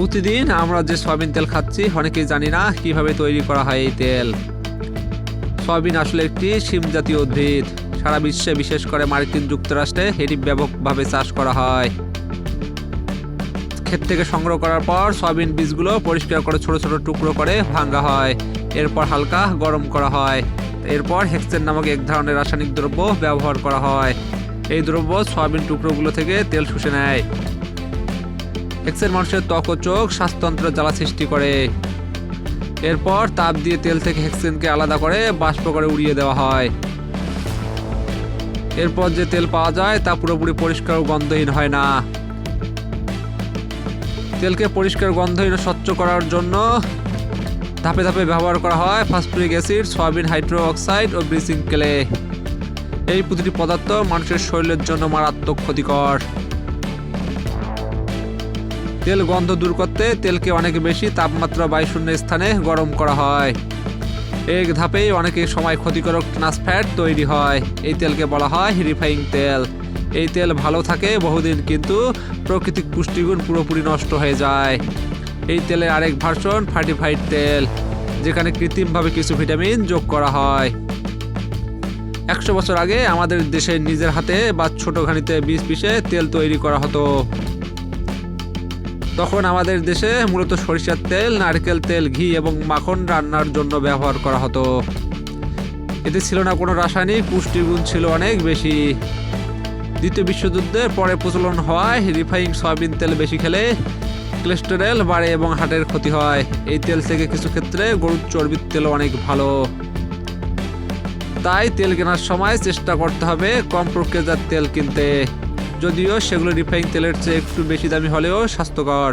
প্রতিদিন আমরা যে সয়াবিন তেল খাচ্ছি অনেকেই জানি না কিভাবে তৈরি করা হয় এই তেল। সয়াবিন আসলে একটি শিম জাতীয় উদ্ভিদ। সারা বিশ্বে বিশেষ করে মার্কিন যুক্তরাষ্ট্রে এটি ব্যাপকভাবে চাষ করা হয়। ক্ষেত থেকে সংগ্রহ করার পর সয়াবিন বীজগুলো পরিষ্কার করে ছোট ছোট টুকরো করে ভাঙা হয়। এরপর হালকা গরম করা হয়। এরপর হেক্সেন নামক এক ধরনের রাসায়নিক দ্রব্য ব্যবহার করা হয়। এই দ্রব্য সয়াবিন টুকরোগুলো থেকে তেল শুষে নেয়। হেক্সেন মানুষের ত্বক ও চোখ শ্বাসতন্ত্রে জ্বালা সৃষ্টি করে। এরপর তাপ দিয়ে তেল থেকে হেক্সেনকে আলাদা করে বাষ্প করে উড়িয়ে দেওয়া হয়। এরপর যে তেল পাওয়া যায় তা পুরোপুরি পরিষ্কার ও গন্ধহীন হয় না। তেলকে পরিষ্কার গন্ধহীন ও স্বচ্ছ করার জন্য ধাপে ধাপে ব্যবহার করা হয় phosphoric acid, soybean hydro oxide ও ব্লিচিং ক্লে। এই প্রতিটি পদার্থ মানুষের শরীরের জন্য মারাত্মক ক্ষতিকর। তেল গন্ধ দূর করতে তেলকে অনেক বেশি তাপমাত্রা বায়ুশূন্য স্থানে গরম করা হয়। এক ধাপেই অনেক সময় ক্ষতিকারক ট্রান্স ফ্যাট তৈরি হয়। এই তেলকে বলা হয় রিফাইং তেল। এই তেল ভালো থাকে বহুদিন, কিন্তু প্রাকৃতিক পুষ্টিগুণ পুরোপুরি নষ্ট হয়ে যায়। এই তেলের আরেক ভার্সন ফার্টিফাইড তেল, যেখানে কৃত্রিমভাবে কিছু ভিটামিন যোগ করা হয়। 100 বছর আগে আমাদের দেশে নিজের হাতে বা ছোট ঘানিতে বীজ পিষে তেল তৈরি করা হতো। তখন আমাদের দেশে মূলত সরিষার তেল, নারকেল তেল, ঘি এবং মাখন রান্নার জন্য ব্যবহার করা হতো। এতে ছিল না কোনো রাসায়নিক, পুষ্টিগুণ ছিল অনেক বেশি। দ্বিতীয় বিশ্বযুদ্ধের পরে প্রচলন হওয়ায় রিফাইং সয়াবিন তেল বেশি খেলে কোলেস্টেরল বাড়ে এবং হার্টের ক্ষতি হয়। এই তেল থেকে কিছু ক্ষেত্রে গরুর চর্বির তেলও অনেক ভালো। তাই তেল কেনার সময় চেষ্টা করতে হবে কম প্রক্রিয়াজাত তেল কিনতে, যদিও সেগুলো রিফাইং তেলের চেয়ে একটু বেশি দামি হলেও স্বাস্থ্যকর।